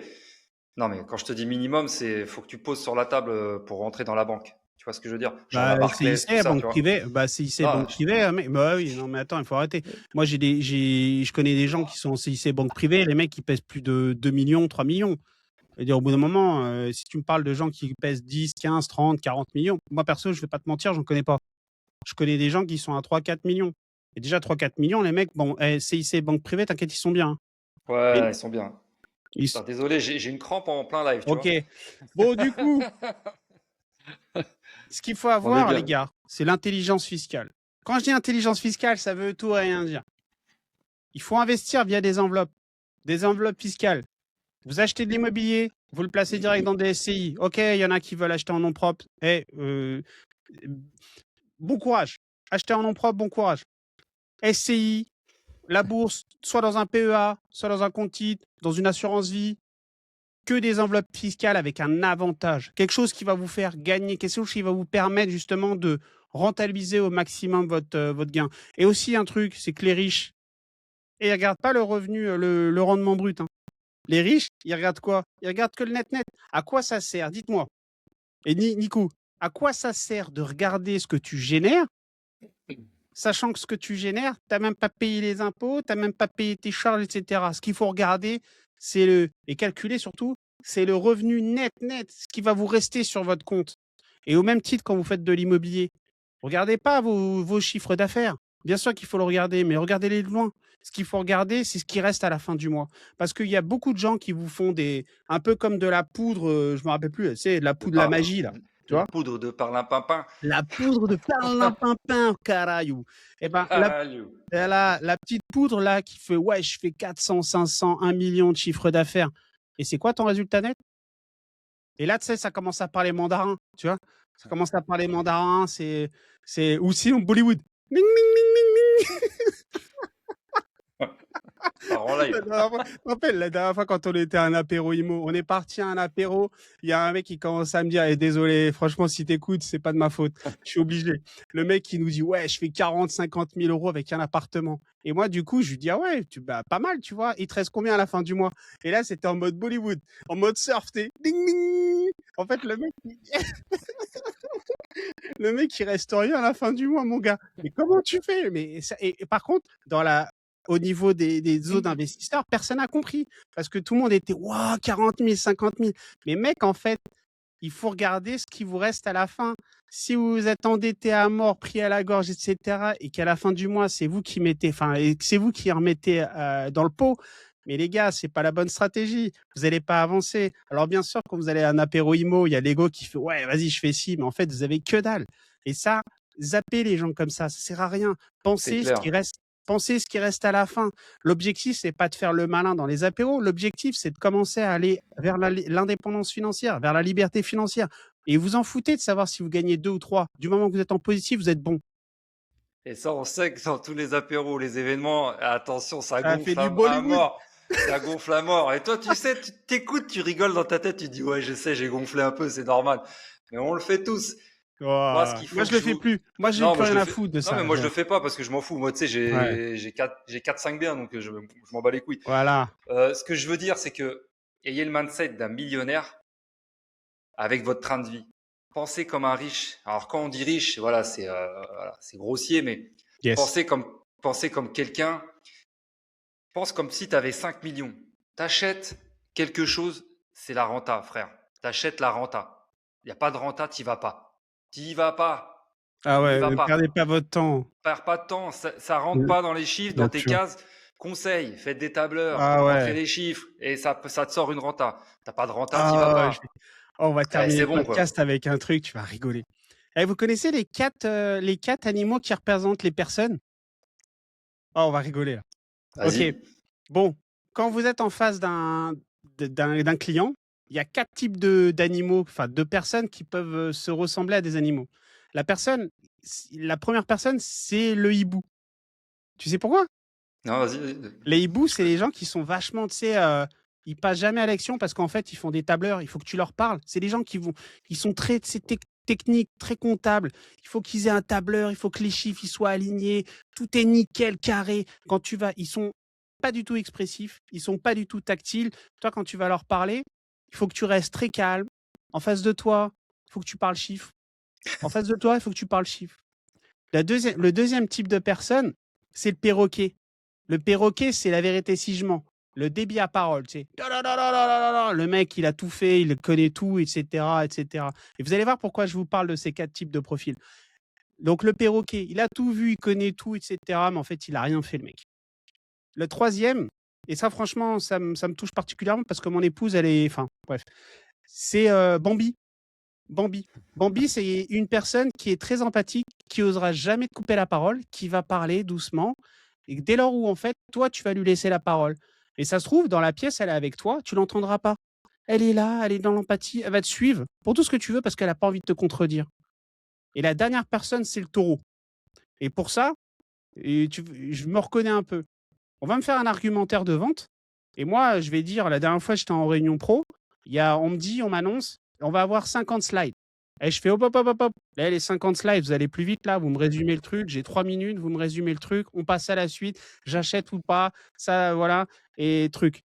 Non, mais quand je te dis minimum, faut que tu poses sur la table pour rentrer dans la banque. Tu vois ce que je veux dire? Genre bah, la Barclays, tout CIC, ça, tu banque vois. privée, bah, CIC, Non, banque privée, bah oui, non, mais attends, il faut arrêter. Moi, je connais des gens qui sont en CIC, banque privée, les mecs, qui pèsent plus de 2 millions, 3 millions. Je veux dire, au bout d'un moment, si tu me parles de gens qui pèsent 10, 15, 30, 40 millions, moi, perso, je vais pas te mentir, j'en connais pas. Je connais des gens qui sont à 3, 4 millions. Et déjà, 3, 4 millions, les mecs, bon, CIC, banque privée, t'inquiète, ils sont bien, hein. ouais, Mais ils sont bien. ils- Putain, désolé, j'ai une crampe en plein live, tu Ok. vois. Bon, du coup, ce qu'il faut On est avoir, les bien. gars, c'est l'intelligence fiscale. Quand je dis intelligence fiscale, ça veut tout et rien dire. Il faut investir via des enveloppes fiscales. Vous achetez de l'immobilier, vous le placez direct dans des SCI. Ok, il y en a qui veulent acheter en nom propre. Bon courage. Acheter en nom propre, bon courage. SCI, la bourse, soit dans un PEA, soit dans un compte titre, dans une assurance vie, que des enveloppes fiscales avec un avantage. Quelque chose qui va vous faire gagner, quelque chose qui va vous permettre justement de rentabiliser au maximum votre gain. Et aussi un truc, c'est que les riches, et ils ne regardent pas le revenu, le rendement brut, hein. Les riches, ils regardent quoi? Ils regardent que le net-net. À quoi ça sert? Dites-moi. Et Nico, à quoi ça sert de regarder ce que tu génères, sachant que ce que tu génères, tu n'as même pas payé les impôts, tu n'as même pas payé tes charges, etc. Ce qu'il faut regarder, et calculer surtout, c'est le revenu net, ce qui va vous rester sur votre compte. Et au même titre, quand vous faites de l'immobilier, regardez pas vos chiffres d'affaires. Bien sûr qu'il faut le regarder, mais regardez-les de loin. Ce qu'il faut regarder, c'est ce qui reste à la fin du mois. Parce qu'il y a beaucoup de gens qui vous font un peu comme de la poudre, je me rappelle plus, c'est de la De poudre, la par... magie, là. Tu La vois? poudre de parlimpinpin. La poudre de perlimpinpin, carayou. Eh ben, Caralho. la petite poudre, là, qui fait, ouais, je fais 400, 500, 1 million de chiffre d'affaires. Et c'est quoi ton résultat net? Et là, tu sais, ça commence à parler mandarin, tu vois? Ça commence à parler mandarin, ou sinon Bollywood. Ming, ming, ming, ming, ming. Par en live. Tu te rappelles, la dernière fois, quand on était à un apéro IMO, on est parti à un apéro, il y a un mec qui commence à me dire, désolé, franchement, si t'écoutes, c'est pas de ma faute, je suis obligé. Le mec qui nous dit, ouais, je fais 40, 50 000 euros avec un appartement. Et moi, du coup, je lui dis, ah ouais, bah, pas mal, tu vois, il te reste combien à la fin du mois? Et là, c'était en mode Bollywood, en mode surf, t'es ding, ding. En fait, le mec, il reste rien à la fin du mois, mon gars. Mais comment tu fais? Et par contre, au niveau des autres investisseurs, personne n'a compris. Parce que tout le monde était, waouh, 40 000, 50 000. Mais mec, en fait, il faut regarder ce qui vous reste à la fin. Si vous vous êtes endetté à mort, pris à la gorge, etc., et qu'à la fin du mois, c'est vous qui c'est vous qui remettez dans le pot. Mais les gars, c'est pas la bonne stratégie. Vous n'allez pas avancer. Alors bien sûr, quand vous allez à un apéro IMO, il y a l'ego qui fait ouais, vas-y, je fais ci, mais en fait, vous avez que dalle. Et ça, zappez les gens comme ça sert à rien. C'est Pensez ce clair. qui reste. Pensez ce qui reste à la fin. L'objectif, c'est pas de faire le malin dans les apéros. L'objectif, c'est de commencer à aller vers l'indépendance financière, vers la liberté financière. Et vous en foutez de savoir si vous gagnez 2 ou 3. Du moment que vous êtes en positif, vous êtes bon. Et ça, on sait que dans tous les apéros, les événements, attention, ça Ça fait gonfle du à Bollywood. mort. Ça gonfle à mort. Et toi, tu sais, tu t'écoutes, tu rigoles dans ta tête, tu dis, ouais, je sais, j'ai gonflé un peu, c'est normal. Mais on le fait tous. Moi, ce Oh. qu'il Moi, faut je que le je fais vous... plus. Moi, j'ai Non, plus moi, je rien le à fais. foutre de Non, mais ça. moi, je le fais pas parce que je m'en fous. Moi, tu sais, Ouais. j'ai 4-5 biens, donc je m'en bats les couilles. Voilà. Ce que je veux dire, c'est que ayez le mindset d'un millionnaire avec votre train de vie. Pensez comme un riche. Alors quand on dit riche, voilà, c'est grossier, mais Yes. pensez comme quelqu'un. Pense comme si tu avais 5 millions. T'achètes quelque chose, c'est la renta, frère. T'achètes la renta. Il n'y a pas de renta, t'y vas pas. T'y vas pas. Ah N'y ouais, va ne pas. perdez pas votre temps. Perds pas de temps. Ça rentre pas dans les chiffres, dans Bien tes sûr. cases. Conseil, faites des tableurs, Ah rentrez ouais. les chiffres et ça te sort une renta. T'as pas de renta, t'y vas Ah, pas. on va Eh, terminer c'est le bon, quoi. podcast avec un truc, tu vas rigoler. Eh, vous connaissez les 4 animaux qui représentent les personnes? Oh, on va rigoler là. OK. Vas-y. Bon, quand vous êtes en face d'un client, il y a 4 types d'animaux, enfin de personnes qui peuvent, se ressembler à des animaux. La première personne, c'est le hibou. Tu sais pourquoi? Non, vas-y, vas-y. Les hiboux, c'est les gens qui sont vachement, tu sais, ils passent jamais à l'action parce qu'en fait, ils font des tableurs. Il faut que tu leur parles. C'est des gens qui sont très, tu sais, techniques, très comptables. Il faut qu'ils aient un tableur, il faut que les chiffres, ils soient alignés. Tout est nickel, carré. Quand tu vas, ils sont pas du tout expressifs, ils sont pas du tout tactiles. Toi, quand tu vas leur parler, il faut que tu restes très calme. En face de toi, il faut que tu parles chiffres. En face de toi, il faut que tu parles chiffres. Le deuxième type de personne, c'est le perroquet. Le perroquet, c'est la vérité si je mens. Le débit à parole, tu sais. Le mec, il a tout fait, il connaît tout, etc., etc. Et vous allez voir pourquoi je vous parle de ces 4 types de profils. Donc, le perroquet, il a tout vu, il connaît tout, etc., mais en fait, il a rien fait, le mec. Le troisième, et ça, franchement, ça me touche particulièrement parce que mon épouse, elle est, enfin, bref, c'est Bambi. Bambi. Bambi, c'est une personne qui est très empathique, qui osera jamais te couper la parole, qui va parler doucement. Et dès lors où, en fait, toi, tu vas lui laisser la parole. Et ça se trouve, dans la pièce, elle est avec toi, tu l'entendras pas. Elle est là, elle est dans l'empathie, elle va te suivre pour tout ce que tu veux parce qu'elle a pas envie de te contredire. Et la dernière personne, c'est le taureau. Et pour ça, je me reconnais un peu. On va me faire un argumentaire de vente. Et moi, je vais dire, la dernière fois, j'étais en réunion pro, on m'annonce, on va avoir 50 slides. Et je fais hop, hop, hop, hop, hop. Là, les 50 slides, vous allez plus vite là, vous me résumez le truc, j'ai 3 minutes, vous me résumez le truc, on passe à la suite, j'achète ou pas, ça, voilà, et truc.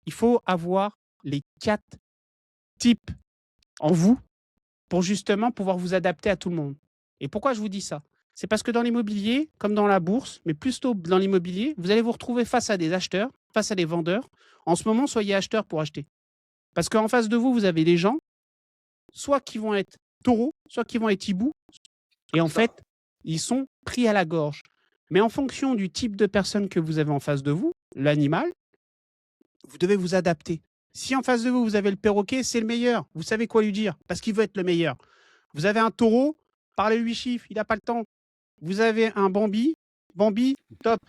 Il faut avoir les 4 types en vous pour justement pouvoir vous adapter à tout le monde. Et pourquoi je vous dis ça? C'est parce que dans l'immobilier, comme dans la bourse, mais plutôt dans l'immobilier, vous allez vous retrouver face à des acheteurs, face à des vendeurs. En ce moment, soyez acheteur pour acheter. Parce qu'en face de vous, vous avez des gens, soit qui vont être taureaux, soit qui vont être hiboux, et en C'est ça. fait, ils sont pris à la gorge. Mais en fonction du type de personne que vous avez en face de vous, l'animal, vous devez vous adapter. Si en face de vous, vous avez le perroquet, c'est le meilleur. Vous savez quoi lui dire, parce qu'il veut être le meilleur. Vous avez un taureau, parlez 8 chiffres, il n'a pas le temps. Vous avez un Bambi, Bambi, top.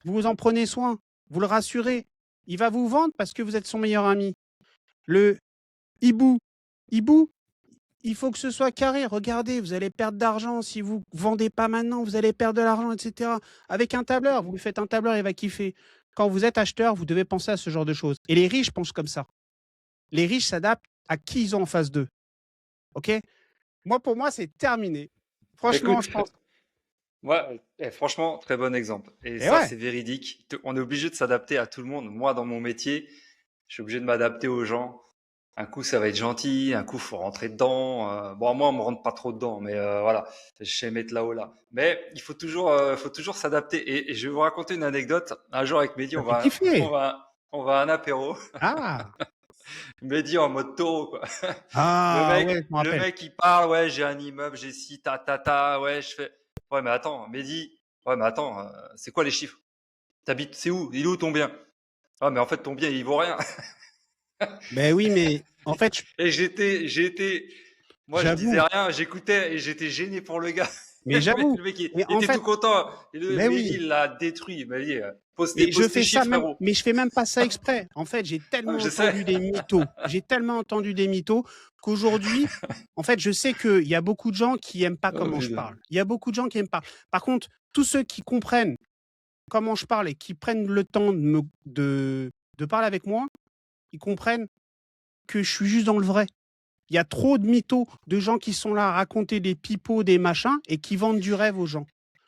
Vous vous en prenez soin, vous le rassurez. Il va vous vendre parce que vous êtes son meilleur ami. Le hibou, hibou, il faut que ce soit carré. Regardez, vous allez perdre d'argent si vous ne vendez pas maintenant, vous allez perdre de l'argent, etc. Avec un tableur, vous lui faites un tableur, il va kiffer. Quand vous êtes acheteur, vous devez penser à ce genre de choses. Et les riches pensent comme ça. Les riches s'adaptent à qui ils ont en face d'eux. OK? Moi, pour moi, c'est terminé. Franchement, Écoute, je pense. moi, franchement, très bon exemple. Et Et ça, ouais, c'est véridique. On est obligé de s'adapter à tout le monde. Moi, dans mon métier, je suis obligé de m'adapter aux gens. Un coup, ça va être gentil. Un coup, faut rentrer dedans. Bon, moi, on me rentre pas trop dedans, mais voilà, je sais mettre là-haut là. Mais faut toujours s'adapter. Et je vais vous raconter une anecdote. Un jour avec Mehdi, ça fait kiffer. on va à un apéro. Ah, Mehdi en mode taureau, quoi. ah ouais, je me Le rappelle. mec, il parle, ouais, j'ai un immeuble, j'ai ci, ta, ouais, je fais, ouais, mais attends, Mehdi, ouais, mais attends, c'est quoi les chiffres? T'habites, c'est où? Il est où ton bien? Ah, mais en fait, ton bien, il vaut rien. Ben oui, mais en fait, Et moi, je disais j'avoue, rien, j'écoutais et j'étais gêné pour le gars. mais j'avoue. Le mec, Mais il en était fait, tout content. Et ben Mehdi, oui. il l'a détruit. Il m'a dit, Mais je pose tes fais ça chiffres, même, frérot. mais je fais même pas ça exprès. En fait, j'ai Ah, tellement je sais. entendu des mythos. J'ai tellement entendu des mythos qu'aujourd'hui, en fait, je sais qu'il y a beaucoup de gens qui aiment pas Oh, comment je putain. parle. Il y a beaucoup de gens qui aiment pas. Par contre, tous ceux qui comprennent comment je parle et qui prennent le temps de parler avec moi, ils comprennent que je suis juste dans le vrai. Il y a trop de mythos, de gens qui sont là à raconter des pipeaux, des machins et qui vendent du rêve aux gens.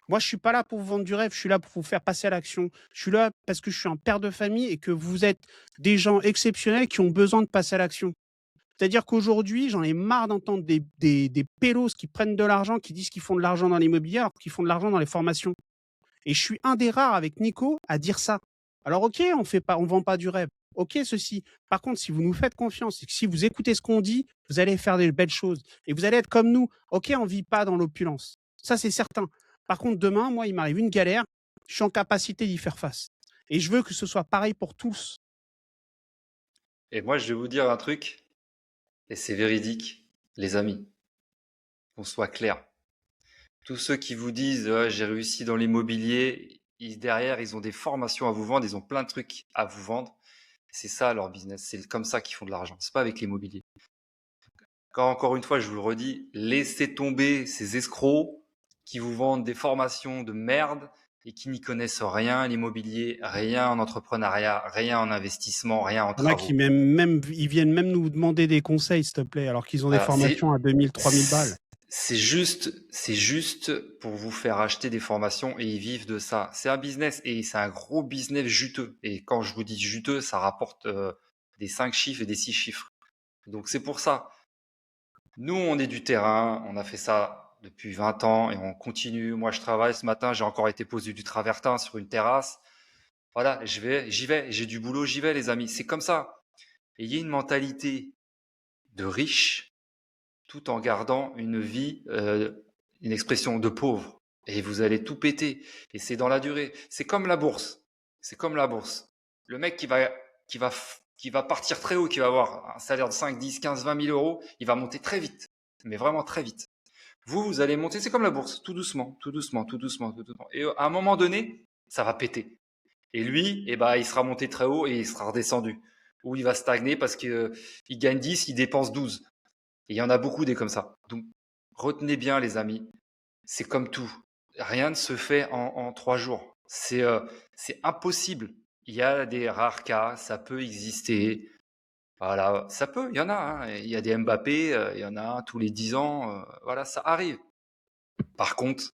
Moi, je suis pas là pour vous vendre du rêve, je suis là pour vous faire passer à l'action. Je suis là parce que je suis un père de famille et que vous êtes des gens exceptionnels qui ont besoin de passer à l'action. C'est-à-dire qu'aujourd'hui, j'en ai marre d'entendre des pélos qui prennent de l'argent, qui disent qu'ils font de l'argent dans l'immobilier, alors qu'ils font de l'argent dans les formations. Et je suis un des rares avec Nico à dire ça. Alors, OK, on vend pas du rêve. OK, ceci. Par contre, si vous nous faites confiance et que si vous écoutez ce qu'on dit, vous allez faire des belles choses. Et vous allez être comme nous. OK, on vit pas dans l'opulence. Ça, c'est certain. Par contre, demain, moi, il m'arrive une galère. Je suis en capacité d'y faire face. Et je veux que ce soit pareil pour tous. Et moi, je vais vous dire un truc, et c'est véridique, les amis. qu'on soit clair. Tous ceux qui vous disent ouais, j'ai réussi dans l'immobilier, derrière, ils ont des formations à vous vendre, ils ont plein de trucs à vous vendre. C'est ça leur business, c'est comme ça qu'ils font de l'argent. C'est pas avec l'immobilier. Encore une fois, je vous le redis, laissez tomber ces escrocs qui vous vendent des formations de merde et qui n'y connaissent rien à l'immobilier, rien en entrepreneuriat, rien en investissement, rien en Il y en a qui travaux. ils viennent même nous demander des conseils, s'il te plaît, alors qu'ils ont des Voilà, formations à 2000, 3000 balles. c'est juste pour vous faire acheter des formations et ils vivent de ça. C'est un business et c'est un gros business juteux. Et quand je vous dis juteux, ça rapporte des 5 chiffres et des 6 chiffres. Donc c'est pour ça. Nous, on est du terrain, on a fait ça depuis 20 ans et on continue. Moi, je travaille ce matin, j'ai encore été posé du travertin sur une terrasse. Voilà, j'y vais, j'ai du boulot, j'y vais, les amis. C'est comme ça. Ayez une mentalité de riche tout en gardant une vie, une expression de pauvre. Et vous allez tout péter. Et c'est dans la durée. C'est comme la bourse. C'est comme la bourse. Le mec qui va partir très haut, qui va avoir un salaire de 5, 10, 15, 20 000 euros, il va monter très vite. Mais vraiment très vite. Vous allez monter, c'est comme la bourse, tout doucement, tout doucement, tout doucement, tout doucement. Et à un moment donné, ça va péter. Et lui, eh ben, il sera monté très haut et il sera redescendu. Ou il va stagner parce qu'il gagne 10, il dépense 12. Et il y en a beaucoup des comme ça. Donc, retenez bien, les amis, c'est comme tout. Rien ne se fait en 3 jours. C'est impossible. Il y a des rares cas, ça peut exister. Voilà, ça peut, il y en a. Hein. Il y a des Mbappé, il y en a un tous les 10 ans. Voilà, ça arrive. Par contre,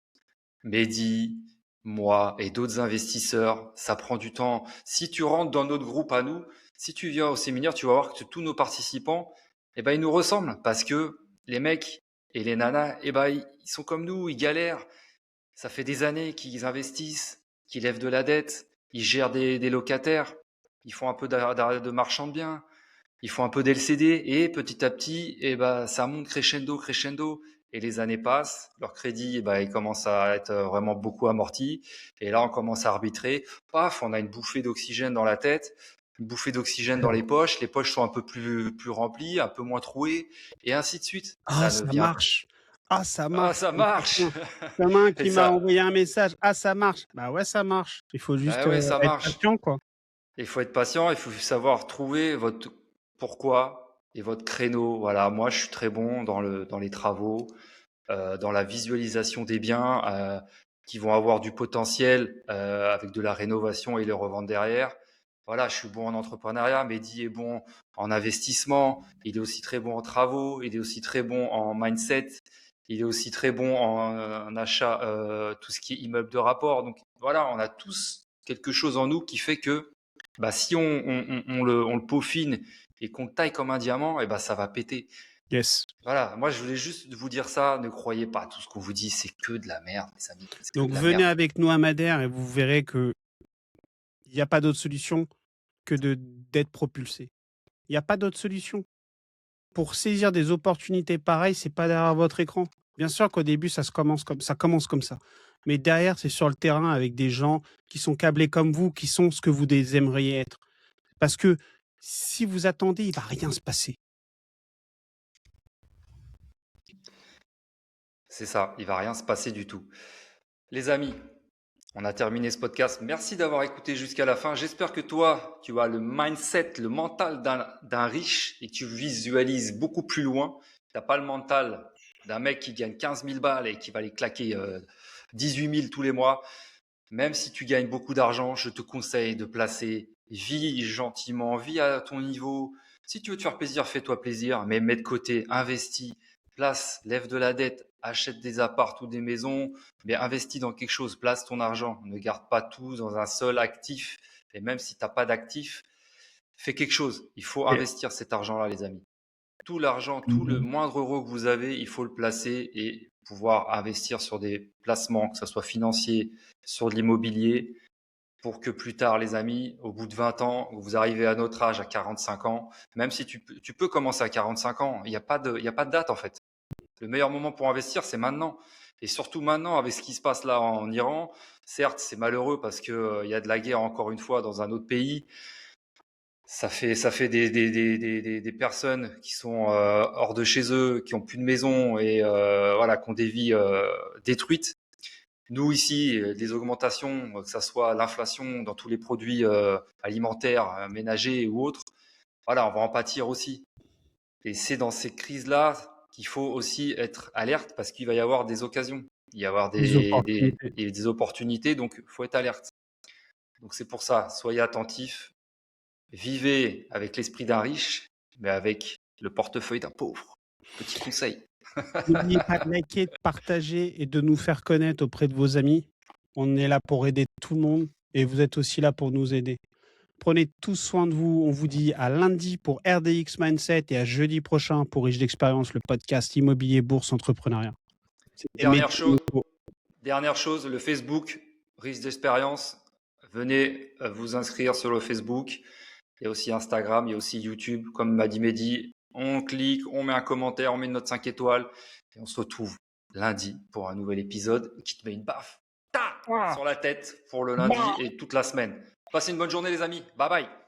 Mehdi, moi et d'autres investisseurs, ça prend du temps. Si tu rentres dans notre groupe à nous, si tu viens au séminaire, tu vas voir que tous nos participants, eh ben, ils nous ressemblent parce que les mecs et les nanas, eh ben, ils sont comme nous, ils galèrent. Ça fait des années qu'ils investissent, qu'ils lèvent de la dette, ils gèrent des locataires, ils font un peu de marchand de biens, ils font un peu d'LCD et petit à petit, eh ben, ça monte crescendo, crescendo. Et les années passent, leur crédit, eh ben, il commence à être vraiment beaucoup amorti. Et là, on commence à arbitrer. Paf, on a une bouffée d'oxygène dans la tête, une bouffée d'oxygène dans les poches. Les poches sont un peu plus remplies, un peu moins trouées, et ainsi de suite. Ah, Ça ne ça vient. marche. Ah, ça Ah, marche. ça marche. Il y en a un Et qui m'a ça, envoyé un message. Ah, ça marche. Bah ouais, ça marche. Il faut juste bah ouais, ça être marche. patient, quoi. Il faut être patient, il faut savoir trouver votre pourquoi et votre créneau. Voilà, moi, je suis très bon dans les travaux, dans la visualisation des biens qui vont avoir du potentiel avec de la rénovation et les revendre derrière. Voilà, je suis bon en entrepreneuriat, Mehdi est bon en investissement, il est aussi très bon en travaux, il est aussi très bon en mindset, il est aussi très bon en achat, tout ce qui est immeuble de rapport. Donc voilà, on a tous quelque chose en nous qui fait que bah, si on le peaufine et qu'on le taille comme un diamant, et bah, ça va péter. Yes. Voilà, moi je voulais juste vous dire ça, ne croyez pas à tout ce qu'on vous dit, c'est que de la merde, mes amis, c'est que Donc de la venez merde. avec nous à Madère et vous verrez que il n'y a pas d'autre solution que d'être propulsé. Il n'y a pas d'autre solution. Pour saisir des opportunités pareilles, c'est pas derrière votre écran. Bien sûr qu'au début, ça commence comme ça. Mais derrière, c'est sur le terrain avec des gens qui sont câblés comme vous, qui sont ce que vous aimeriez être. Parce que si vous attendez, il va rien se passer. C'est ça, il va rien se passer du tout. Les amis, on a terminé ce podcast. Merci d'avoir écouté jusqu'à la fin. J'espère que toi, tu as le mindset, le mental d'un riche et que tu visualises beaucoup plus loin. Tu n'as pas le mental d'un mec qui gagne 15 000 balles et qui va les claquer 18 000 tous les mois. Même si tu gagnes beaucoup d'argent, je te conseille de placer, vis gentiment, vis à ton niveau. Si tu veux te faire plaisir, fais-toi plaisir, mais mets de côté, investis, place, lève de la dette, achète des apparts ou des maisons, mais investis dans quelque chose, place ton argent. Ne garde pas tout dans un seul actif. Et même si tu n'as pas d'actif, fais quelque chose. Il faut Et- investir cet argent-là, les amis. Tout l'argent, tout le Mhm. moindre euro que vous avez, il faut le placer et pouvoir investir sur des placements, que ce soit financier, sur de l'immobilier, pour que plus tard, les amis, au bout de 20 ans, vous arrivez à notre âge, à 45 ans, même si tu peux commencer à 45 ans, il y a pas de date en fait. Le meilleur moment pour investir, c'est maintenant. Et surtout maintenant, avec ce qui se passe là en Iran, certes, c'est malheureux parce qu'il y a de la guerre encore une fois dans un autre pays, Ça fait des personnes qui sont hors de chez eux, qui ont plus de maison et voilà, qui ont des vies détruites. Nous ici, des augmentations, que ça soit l'inflation dans tous les produits alimentaires, ménagers ou autres, voilà, on va en pâtir aussi. Et c'est dans ces crises-là qu'il faut aussi être alerte parce qu'il va y avoir des occasions, il va y avoir Les opportunités. des opportunités, donc il faut être alerte. Donc c'est pour ça, soyez attentifs, vivez avec l'esprit d'un riche, mais avec le portefeuille d'un pauvre. Petit conseil. N'oubliez pas de liker, de partager et de nous faire connaître auprès de vos amis. On est là pour aider tout le monde et vous êtes aussi là pour nous aider. Prenez tous soin de vous. On vous dit à lundi pour RDX Mindset et à jeudi prochain pour Riche d'Expérience, le podcast immobilier, bourse, entrepreneuriat. Dernière chose, le Facebook, Riche d'Expérience. Venez vous inscrire sur le Facebook. Il y a aussi Instagram, il y a aussi YouTube. Comme m'a dit Mehdi, on clique, on met un commentaire, on met une note 5 étoiles. Et on se retrouve lundi pour un nouvel épisode qui te met une baffe sur la tête pour le lundi et toute la semaine. Passez une bonne journée les amis. Bye bye.